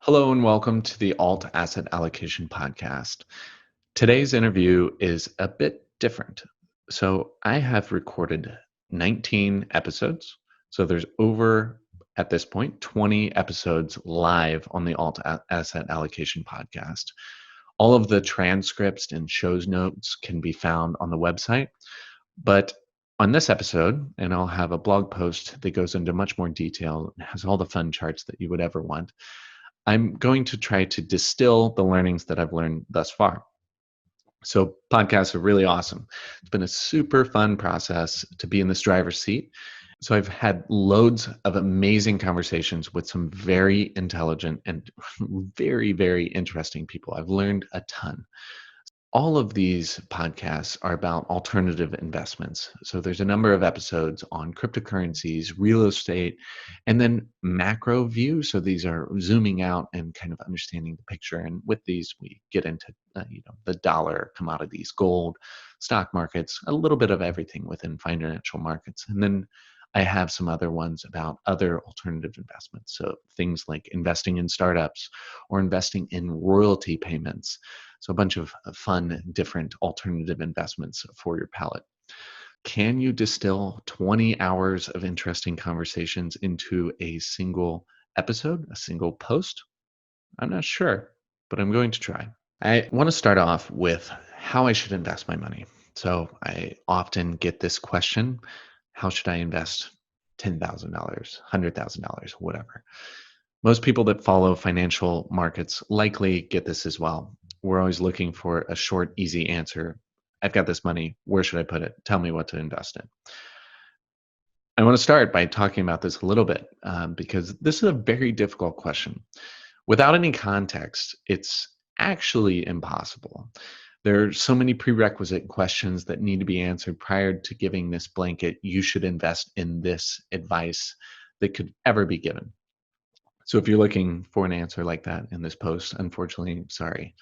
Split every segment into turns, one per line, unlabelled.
Hello and welcome to the Alt Asset Allocation Podcast. Today's interview is a bit different. So, I have recorded 19 episodes. So, there's over, at this point, 20 episodes live on the Asset Allocation Podcast. All of the transcripts and shows notes can be found on the website. But on this episode, and I'll have a blog post that goes into much more detail and has all the fun charts that you would ever want. I'm going to try to distill the learnings that I've learned thus far. So, podcasts are really awesome. It's been a super fun process to be in this driver's seat. So, I've had loads of amazing conversations with some very intelligent and very, very interesting people. I've learned a ton. All of these podcasts are about alternative investments. So there's a number of episodes on cryptocurrencies, real estate, and then macro view. So these are zooming out and kind of understanding the picture. And with these, we get into the dollar, commodities, gold, stock markets, a little bit of everything within financial markets. And then I have some other ones about other alternative investments. So things like investing in startups or investing in royalty payments. So a bunch of fun, different alternative investments for your palate. Can you distill 20 hours of interesting conversations into a single episode, a single post? I'm not sure, but I'm going to try. I want to start off with how I should invest my money. So I often get this question: how should I invest $10,000, $100,000, whatever? Most people that follow financial markets likely get this as well. We're always looking for a short, easy answer. I've got this money. Where should I put it? Tell me what to invest in. I want to start by talking about this a little bit because this is a very difficult question. Without any context, it's actually impossible. There are so many prerequisite questions that need to be answered prior to giving this blanket, you should invest in this advice that could ever be given. So if you're looking for an answer like that in this post, unfortunately, sorry.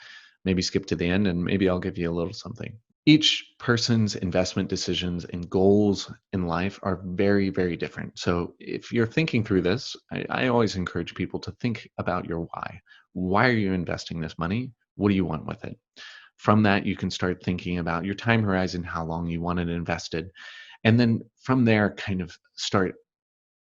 Maybe skip to the end and maybe I'll give you a little something. Each person's investment decisions and goals in life are very, very different. So if you're thinking through this, I always encourage people to think about your why. Why are you investing this money? What do you want with it? From that, you can start thinking about your time horizon, how long you want it invested. And then from there, kind of start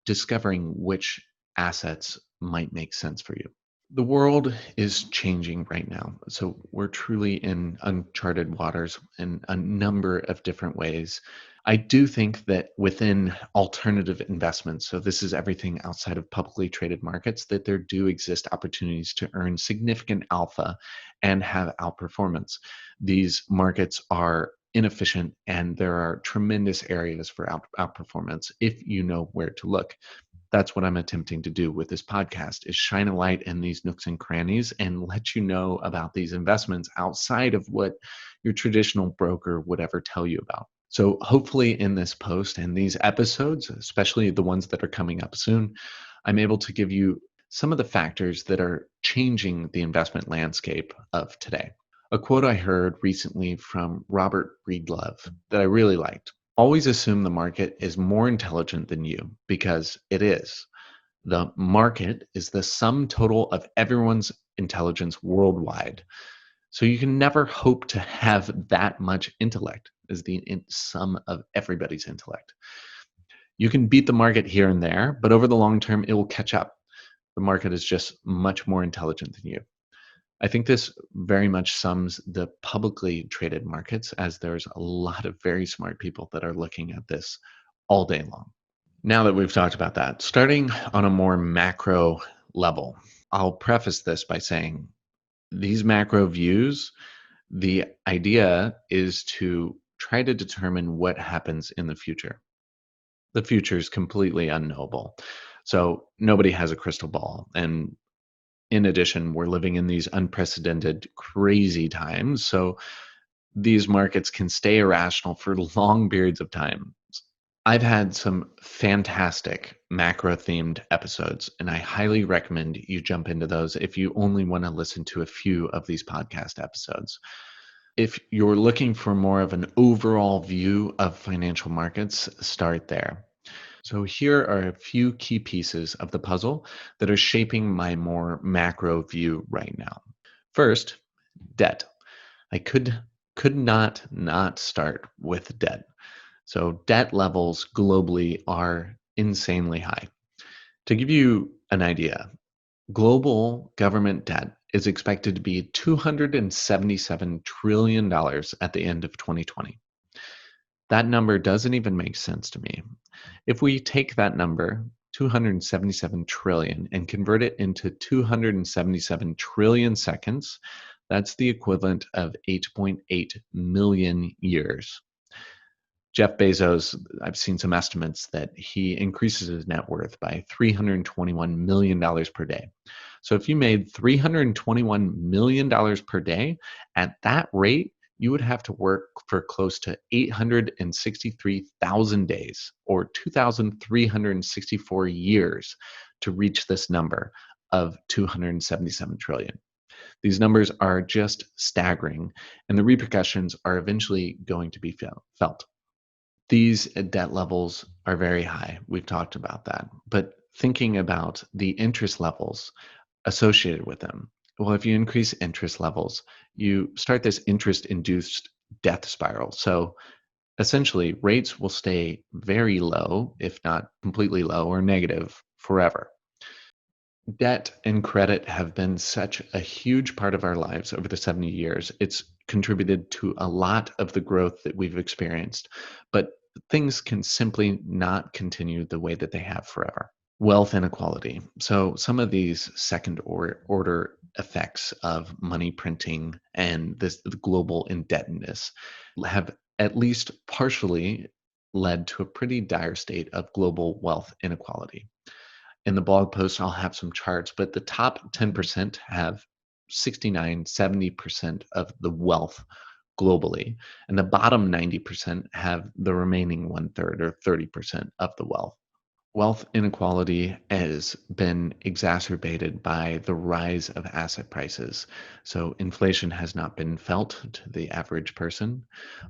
discovering which assets might make sense for you. The world is changing right now. So we're truly in uncharted waters in a number of different ways. I do think that within alternative investments, so this is everything outside of publicly traded markets, that there do exist opportunities to earn significant alpha and have outperformance. These markets are inefficient and there are tremendous areas for outperformance if you know where to look. That's what I'm attempting to do with this podcast, is shine a light in these nooks and crannies and let you know about these investments outside of what your traditional broker would ever tell you about. So hopefully in this post and these episodes, especially the ones that are coming up soon, I'm able to give you some of the factors that are changing the investment landscape of today. A quote I heard recently from Robert Breedlove that I really liked: always assume the market is more intelligent than you, because it is. The market is the sum total of everyone's intelligence worldwide. So you can never hope to have that much intellect as the sum of everybody's intellect. You can beat the market here and there, but over the long term, it will catch up. The market is just much more intelligent than you. I think this very much sums the publicly traded markets, as there's a lot of very smart people that are looking at this all day long. Now that we've talked about that, starting on a more macro level, I'll preface this by saying these macro views, the idea is to try to determine what happens in the future. The future is completely unknowable. So nobody has a crystal ball. And in addition, we're living in these unprecedented, crazy times. So these markets can stay irrational for long periods of time. I've had some fantastic macro themed episodes, and I highly recommend you jump into those if you only want to listen to a few of these podcast episodes. If you're looking for more of an overall view of financial markets, start there. So here are a few key pieces of the puzzle that are shaping my more macro view right now. First, debt. I could not start with debt. So debt levels globally are insanely high. To give you an idea, global government debt is expected to be $277 trillion at the end of 2020. That number doesn't even make sense to me. If we take that number, 277 trillion, and convert it into 277 trillion seconds, that's the equivalent of 8.8 million years. Jeff Bezos, I've seen some estimates that he increases his net worth by $321 million per day. So if you made $321 million per day, at that rate, you would have to work for close to 863,000 days or 2,364 years to reach this number of 277 trillion. These numbers are just staggering, and the repercussions are eventually going to be felt. These debt levels are very high. We've talked about that. But thinking about the interest levels associated with them, well, if you increase interest levels, you start this interest induced death spiral. So essentially, rates will stay very low, if not completely low or negative forever. Debt and credit have been such a huge part of our lives over the 70 years. It's contributed to a lot of the growth that we've experienced, but things can simply not continue the way that they have forever. Wealth inequality. So, some of these order effects of money printing and this the global indebtedness have at least partially led to a pretty dire state of global wealth inequality. In the blog post, I'll have some charts, but the top 10% have 69, 70% of the wealth globally, and the bottom 90% have the remaining one third or 30% of the wealth. Wealth inequality has been exacerbated by the rise of asset prices. So inflation has not been felt to the average person,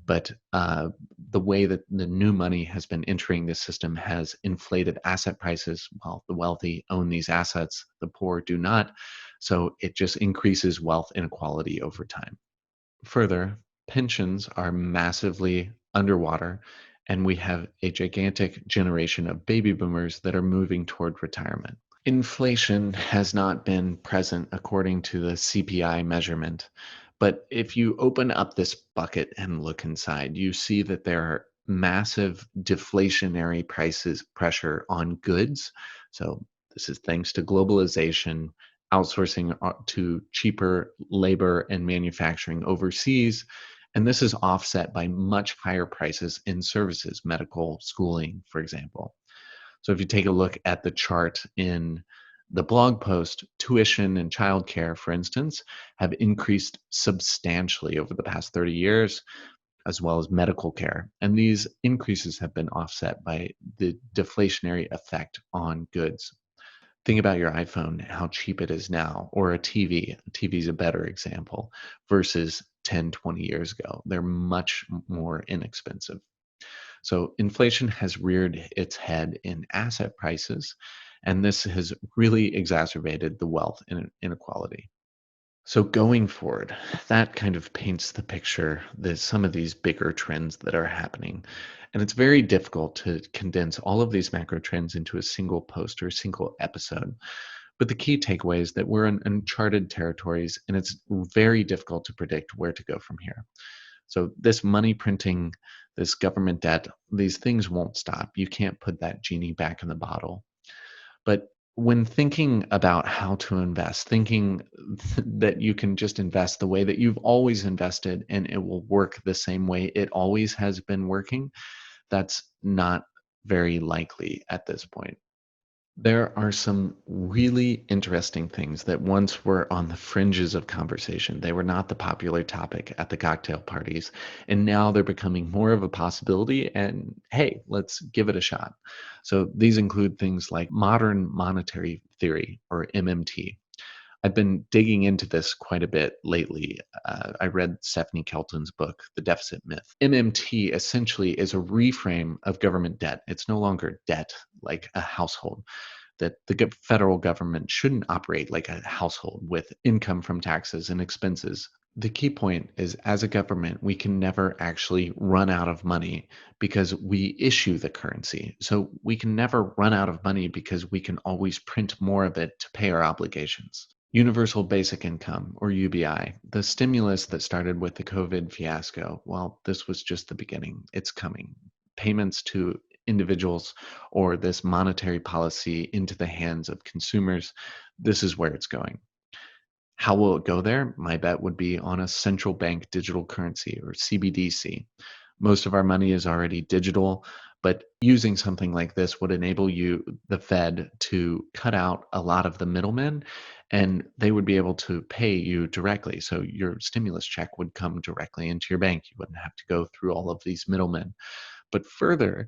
but the way that the new money has been entering the system has inflated asset prices. While the wealthy own these assets, the poor do not. So it just increases wealth inequality over time. Further, pensions are massively underwater, and we have a gigantic generation of baby boomers that are moving toward retirement. Inflation has not been present according to the CPI measurement, but if you open up this bucket and look inside, you see that there are massive deflationary prices pressure on goods. So this is thanks to globalization, outsourcing to cheaper labor and manufacturing overseas, and this is offset by much higher prices in services, medical, schooling, for example. So if you take a look at the chart in the blog post, tuition and childcare, for instance, have increased substantially over the past 30 years, as well as medical care. And these increases have been offset by the deflationary effect on goods. Think about your iPhone, how cheap it is now, or a TV. A TV is a better example versus 10, 20 years ago. They're much more inexpensive. So inflation has reared its head in asset prices, and this has really exacerbated the wealth inequality. So going forward, that kind of paints the picture that some of these bigger trends that are happening. And it's very difficult to condense all of these macro trends into a single post or a single episode. But the key takeaway is that we're in uncharted territories, and it's very difficult to predict where to go from here. So this money printing, this government debt, these things won't stop. You can't put that genie back in the bottle. But when thinking about how to invest, thinking that you can just invest the way that you've always invested and it will work the same way it always has been working, that's not very likely at this point. There are some really interesting things that once were on the fringes of conversation. They were not the popular topic at the cocktail parties, and now they're becoming more of a possibility. And hey, let's give it a shot. So these include things like modern monetary theory, or MMT. I've been digging into this quite a bit lately. I read Stephanie Kelton's book, The Deficit Myth. MMT essentially is a reframe of government debt. It's no longer debt like a household, that the federal government shouldn't operate like a household with income from taxes and expenses. The key point is, as a government, we can never actually run out of money because we issue the currency. So we can never run out of money because we can always print more of it to pay our obligations. Universal Basic Income, or UBI, the stimulus that started with the COVID fiasco, well, this was just the beginning. It's coming. Payments to individuals or this monetary policy into the hands of consumers, this is where it's going. How will it go there? My bet would be on a central bank digital currency, or CBDC. Most of our money is already digital, but using something like this would enable you, the Fed, to cut out a lot of the middlemen, and they would be able to pay you directly. So your stimulus check would come directly into your bank. You wouldn't have to go through all of these middlemen. But further,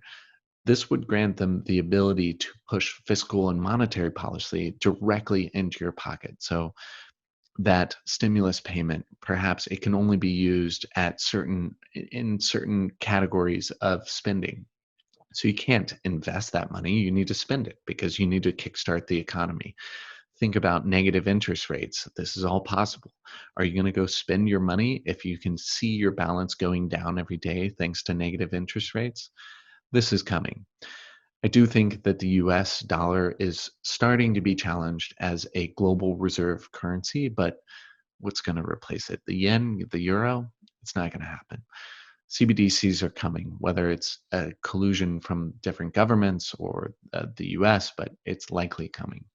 this would grant them the ability to push fiscal and monetary policy directly into your pocket. So that stimulus payment, perhaps it can only be used at certain categories of spending. So you can't invest that money, you need to spend it because you need to kickstart the economy. Think about negative interest rates. This is all possible. Are you going to go spend your money if you can see your balance going down every day thanks to negative interest rates? This is coming. I do think that the US dollar is starting to be challenged as a global reserve currency, but what's going to replace it? The yen, the euro? It's not going to happen. CBDCs are coming, whether it's a collusion from different governments or the US, but it's likely coming.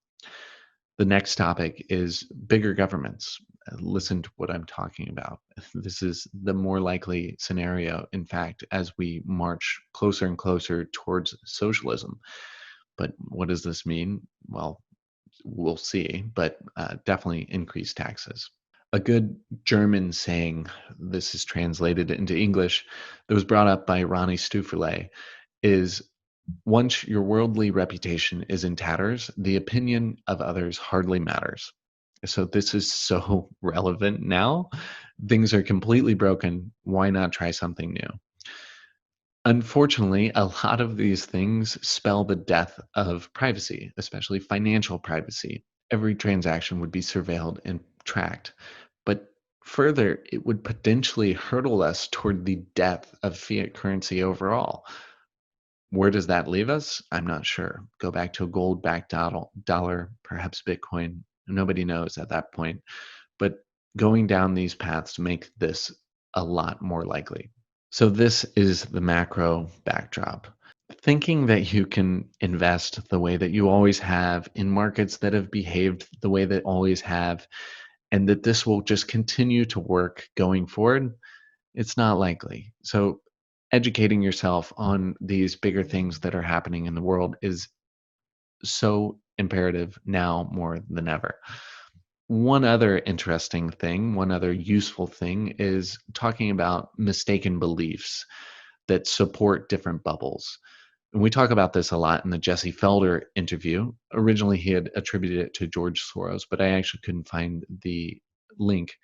The next topic is bigger governments. Listen to what I'm talking about. This is the more likely scenario, in fact, as we march closer and closer towards socialism. But what does this mean? Well, we'll see, but definitely increased taxes. A good German saying, this is translated into English, that was brought up by Ronnie Stufferle, is once your worldly reputation is in tatters, the opinion of others hardly matters. So this is so relevant now. Things are completely broken. Why not try something new? Unfortunately, a lot of these things spell the death of privacy, especially financial privacy. Every transaction would be surveilled and tracked. But further, it would potentially hurdle us toward the death of fiat currency overall. Where does that leave us? I'm not sure. Go back to a gold-backed dollar, perhaps Bitcoin. Nobody knows at that point. But going down these paths make this a lot more likely. So this is the macro backdrop. Thinking that you can invest the way that you always have in markets that have behaved the way that always have, and that this will just continue to work going forward, it's not likely. So educating yourself on these bigger things that are happening in the world is so imperative now more than ever. One other interesting thing, one other useful thing is talking about mistaken beliefs that support different bubbles. And we talk about this a lot in the Jesse Felder interview. Originally, he had attributed it to George Soros, but I actually couldn't find the link.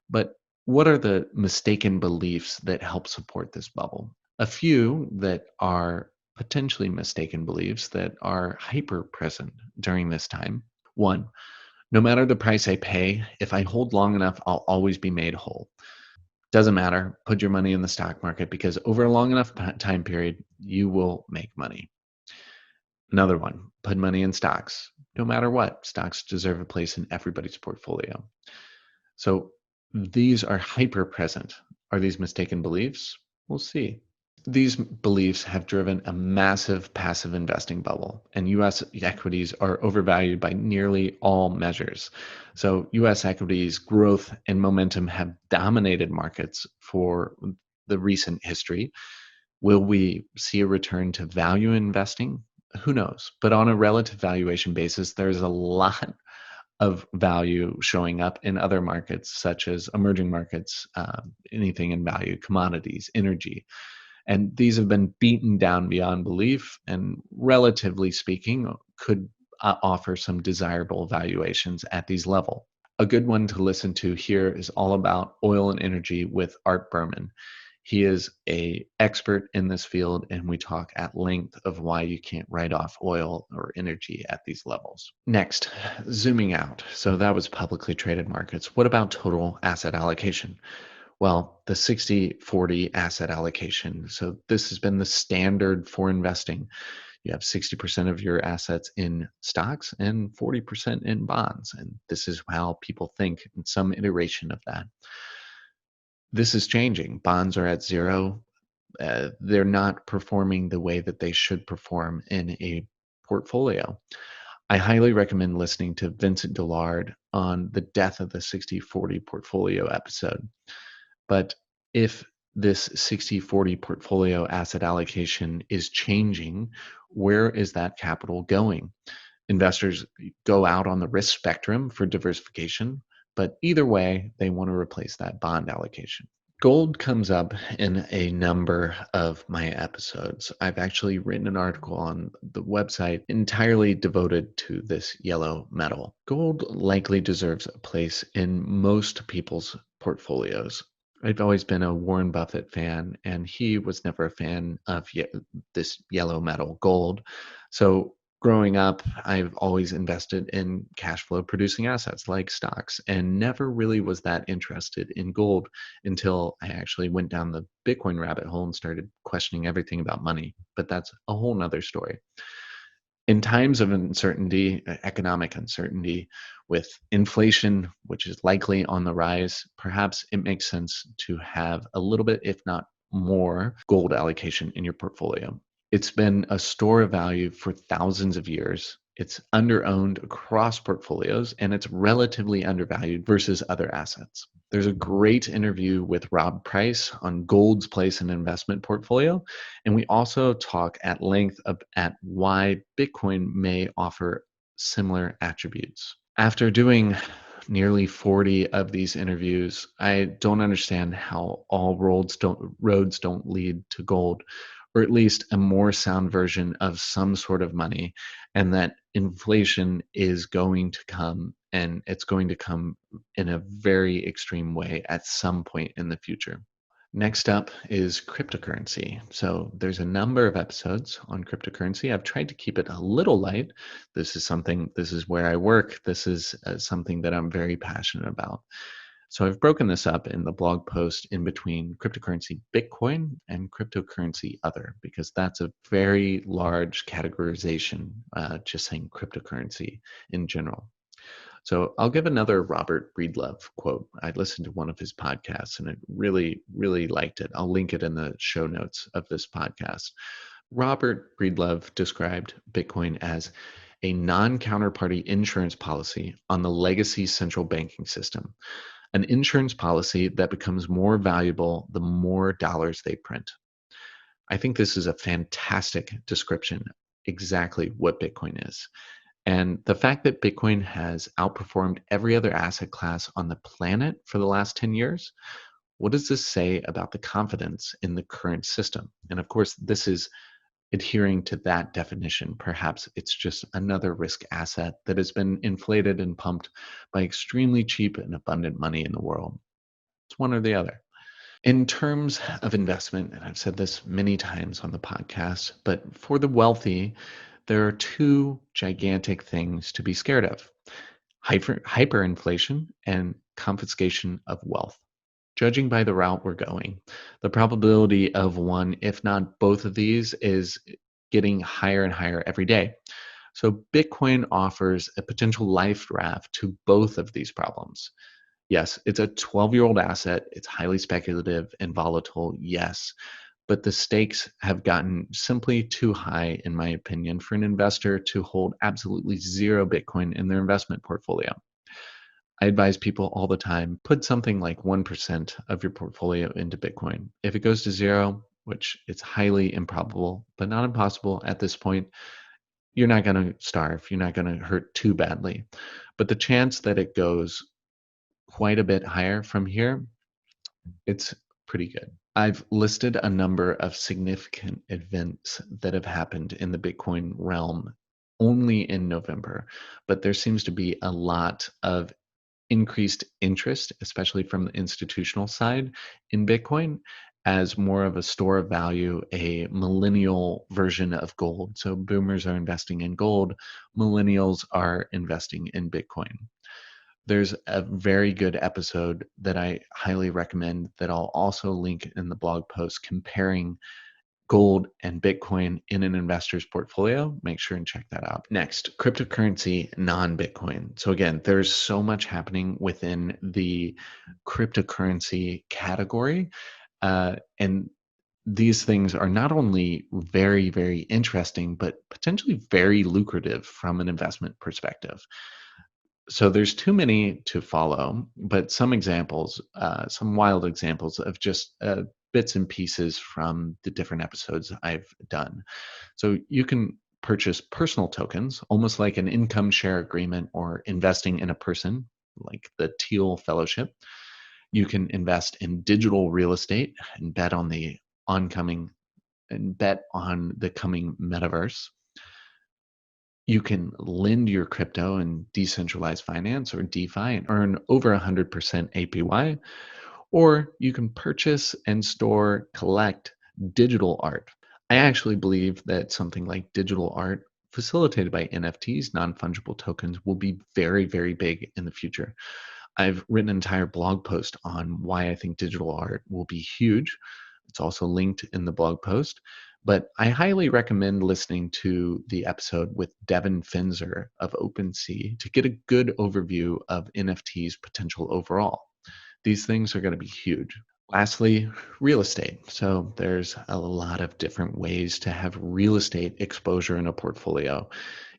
But what are the mistaken beliefs that help support this bubble? A few that are potentially mistaken beliefs that are hyper present during this time. One, no matter the price I pay, if I hold long enough, I'll always be made whole. Doesn't matter. Put your money in the stock market because over a long enough time period, you will make money. Another one, put money in stocks. No matter what, stocks deserve a place in everybody's portfolio. So these are hyper present. Are these mistaken beliefs? We'll see. These beliefs have driven a massive passive investing bubble, and US equities are overvalued by nearly all measures. So, US equities growth and momentum have dominated markets for the recent history. Will we see a return to value investing? Who knows? But on a relative valuation basis, there's a lot of value showing up in other markets, such as emerging markets, anything in value, commodities, energy. And these have been beaten down beyond belief, and relatively speaking, could offer some desirable valuations at these levels. A good one to listen to here is all about oil and energy with Art Berman. He is a expert in this field, and we talk at length of why you can't write off oil or energy at these levels. Next, zooming out. So that was publicly traded markets. What about total asset allocation? Well, the 60-40 asset allocation. So this has been the standard for investing. You have 60% of your assets in stocks and 40% in bonds. And this is how people think in some iteration of that. This is changing. Bonds are at zero. They're not performing the way that they should perform in a portfolio. I highly recommend listening to Vincent Dillard on the death of the 60-40 portfolio episode. But if this 60-40 portfolio asset allocation is changing, where is that capital going? Investors go out on the risk spectrum for diversification, but either way, they want to replace that bond allocation. Gold comes up in a number of my episodes. I've actually written an article on the website entirely devoted to this yellow metal. Gold likely deserves a place in most people's portfolios. I've always been a Warren Buffett fan, and he was never a fan of this yellow metal gold. So growing up, I've always invested in cash flow producing assets like stocks and never really was that interested in gold until I actually went down the Bitcoin rabbit hole and started questioning everything about money. But that's a whole nother story. In times of uncertainty, economic uncertainty, with inflation, which is likely on the rise, perhaps it makes sense to have a little bit, if not more, gold allocation in your portfolio. It's been a store of value for thousands of years. It's under-owned across portfolios, and it's relatively undervalued versus other assets. There's a great interview with Rob Price on gold's place in an investment portfolio, and we also talk at length at why Bitcoin may offer similar attributes. After doing nearly 40 of these interviews, I don't understand how all roads don't lead to gold, or at least a more sound version of some sort of money, and that inflation is going to come, and it's going to come in a very extreme way at some point in the future. Next up is cryptocurrency. So there's a number of episodes on cryptocurrency. I've tried to keep it a little light. This is where I work. This is something that I'm very passionate about. So I've broken this up in the blog post in between cryptocurrency Bitcoin and cryptocurrency other, because that's a very large categorization, just saying cryptocurrency in general. So I'll give another Robert Breedlove quote. I listened to one of his podcasts and I really, really liked it. I'll link it in the show notes of this podcast. Robert Breedlove described Bitcoin as a non-counterparty insurance policy on the legacy central banking system, an insurance policy that becomes more valuable the more dollars they print. I think this is a fantastic description, exactly what Bitcoin is. And the fact that Bitcoin has outperformed every other asset class on the planet for the last 10 years, what does this say about the confidence in the current system? And of course, this is adhering to that definition. Perhaps it's just another risk asset that has been inflated and pumped by extremely cheap and abundant money in the world. It's one or the other. In terms of investment, and I've said this many times on the podcast, but for the wealthy, there are two gigantic things to be scared of: hyperinflation and confiscation of wealth. Judging by the route we're going, the probability of one, if not both of these, is getting higher and higher every day. So Bitcoin offers a potential life raft to both of these problems. Yes, it's a 12-year-old asset. It's highly speculative and volatile, yes, but the stakes have gotten simply too high, in my opinion, for an investor to hold absolutely zero Bitcoin in their investment portfolio. I advise people all the time, put something like 1% of your portfolio into Bitcoin. If it goes to zero, which it's highly improbable, but not impossible at this point, you're not going to starve. You're not going to hurt too badly. But the chance that it goes quite a bit higher from here, it's pretty good. I've listed a number of significant events that have happened in the Bitcoin realm only in November, but there seems to be a lot of increased interest, especially from the institutional side in Bitcoin, as more of a store of value, a millennial version of gold. So boomers are investing in gold, millennials are investing in Bitcoin. There's a very good episode that I highly recommend that I'll also link in the blog post comparing gold and Bitcoin in an investor's portfolio. Make sure and check that out. Next, cryptocurrency, non-Bitcoin. So again, there's so much happening within the cryptocurrency category. And these things are not only very, very interesting, but potentially very lucrative from an investment perspective. So there's too many to follow, but some examples, some wild examples of just bits and pieces from the different episodes I've done. So you can purchase personal tokens, almost like an income share agreement or investing in a person, like the Teal Fellowship. You can invest in digital real estate and bet on the coming metaverse. You can lend your crypto in decentralized finance or DeFi and earn over 100% APY, or you can purchase and store, collect digital art. I actually believe that something like digital art facilitated by NFTs, non-fungible tokens, will be very, very big in the future. I've written an entire blog post on why I think digital art will be huge. It's also linked in the blog post. But I highly recommend listening to the episode with Devin Finzer of OpenSea to get a good overview of NFT's potential overall. These things are going to be huge. Lastly, real estate. So there's a lot of different ways to have real estate exposure in a portfolio.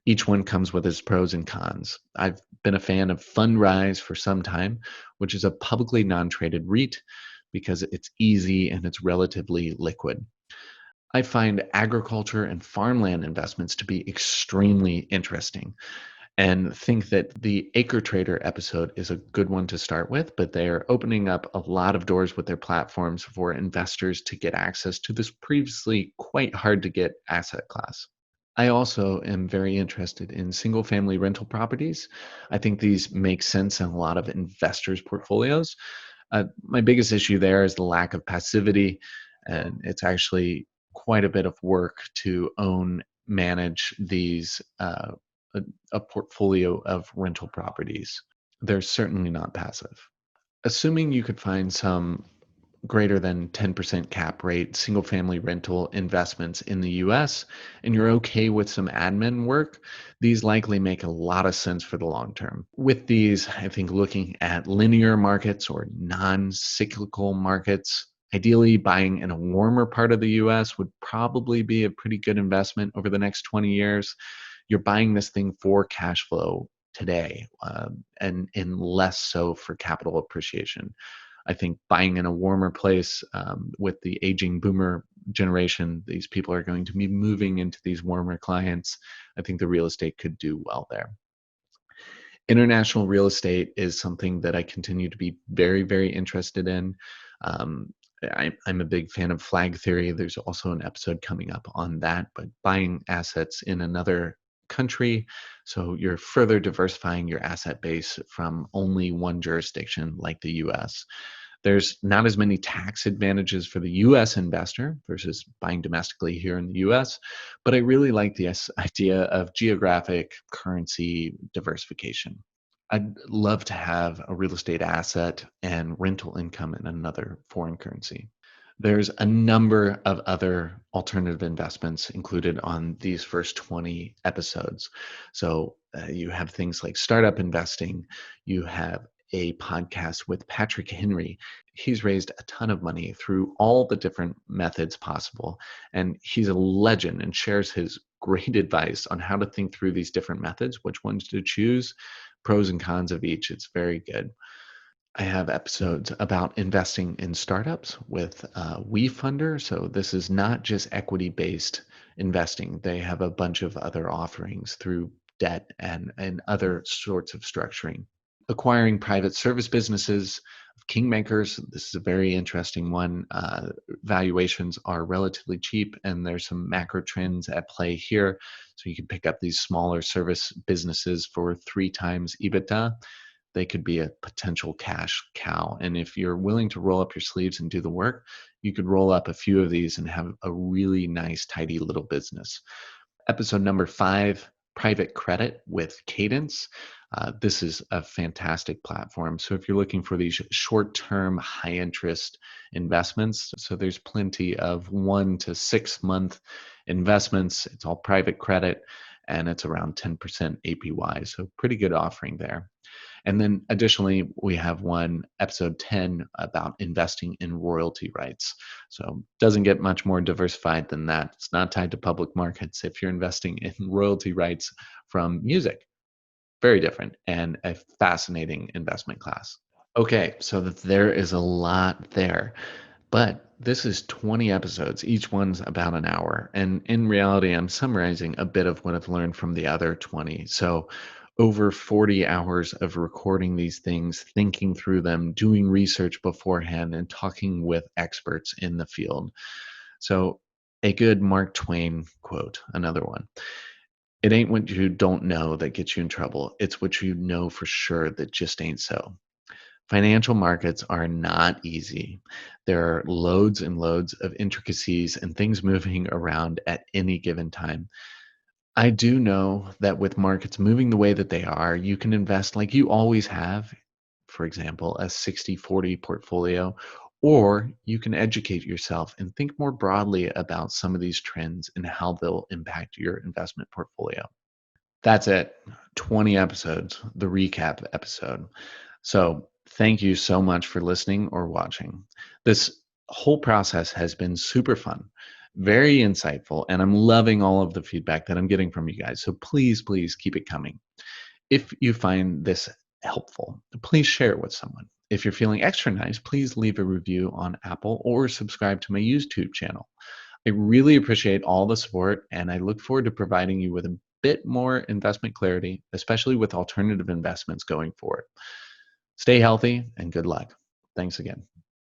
Each one comes with its pros and cons. I've been a fan of Fundrise for some time, which is a publicly non-traded REIT because it's easy and it's relatively liquid. I find agriculture and farmland investments to be extremely interesting and think that the Acre Trader episode is a good one to start with, but they are opening up a lot of doors with their platforms for investors to get access to this previously quite hard to get asset class. I also am very interested in single family rental properties. I think these make sense in a lot of investors' portfolios. My biggest issue there is the lack of passivity, and it's actually quite a bit of work to manage a portfolio of rental properties. They're certainly not passive. Assuming you could find some greater than 10% cap rate single family rental investments in the US and you're okay with some admin work, these likely make a lot of sense for the long term. With these, I think looking at linear markets or non-cyclical markets, ideally buying in a warmer part of the US would probably be a pretty good investment over the next 20 years. You're buying this thing for cash flow today, and less so for capital appreciation. I think buying in a warmer place, with the aging boomer generation, these people are going to be moving into these warmer clients. I think the real estate could do well there. International real estate is something that I continue to be very, very interested in. Um, I'm a big fan of flag theory. There's also an episode coming up on that, but buying assets in another country. So you're further diversifying your asset base from only one jurisdiction like the US. There's not as many tax advantages for the US investor versus buying domestically here in the US, but I really like the idea of geographic currency diversification. I'd love to have a real estate asset and rental income in another foreign currency. There's a number of other alternative investments included on these first 20 episodes. So you have things like startup investing, you have a podcast with Patrick Henry. He's raised a ton of money through all the different methods possible, and he's a legend and shares his great advice on how to think through these different methods, which ones to choose, pros and cons of each. It's very good. I have episodes about investing in startups with WeFunder. So this is not just equity-based investing. They have a bunch of other offerings through debt and other sorts of structuring. Acquiring private service businesses of kingmakers. This is a very interesting one. Valuations are relatively cheap, and there's some macro trends at play here. So you can pick up these smaller service businesses for 3 times EBITDA. they could be a potential cash cow. And if you're willing to roll up your sleeves and do the work, you could roll up a few of these and have a really nice, tidy little business. Episode number 5, Private Credit with Cadence. This is a fantastic platform. So if you're looking for these short-term, high-interest investments, so there's plenty of 1 to 6 month investments. It's all private credit, and it's around 10% APY. So pretty good offering there. And then additionally, we have one, episode 10, about investing in royalty rights. So doesn't get much more diversified than that. It's not tied to public markets. If you're investing in royalty rights from music, very different and a fascinating investment class. Okay, so there is a lot there. But this is 20 episodes. Each one's about an hour. And in reality, I'm summarizing a bit of what I've learned from the other 20. So over 40 hours of recording these things, thinking through them, doing research beforehand, and talking with experts in the field. So a good Mark Twain quote, another one. It ain't what you don't know that gets you in trouble. It's what you know for sure that just ain't so. Financial markets are not easy. There are loads and loads of intricacies and things moving around at any given time. I do know that with markets moving the way that they are, you can invest like you always have, for example, a 60-40 portfolio, or you can educate yourself and think more broadly about some of these trends and how they'll impact your investment portfolio. That's it. 20 episodes, the recap episode. So, thank you so much for listening or watching. This whole process has been super fun, very insightful, and I'm loving all of the feedback that I'm getting from you guys. So, please keep it coming. If you find this helpful, please share it with someone. If you're feeling extra nice, please leave a review on Apple or subscribe to my YouTube channel. I really appreciate all the support, and I look forward to providing you with a bit more investment clarity, especially with alternative investments going forward. Stay healthy and good luck. Thanks again.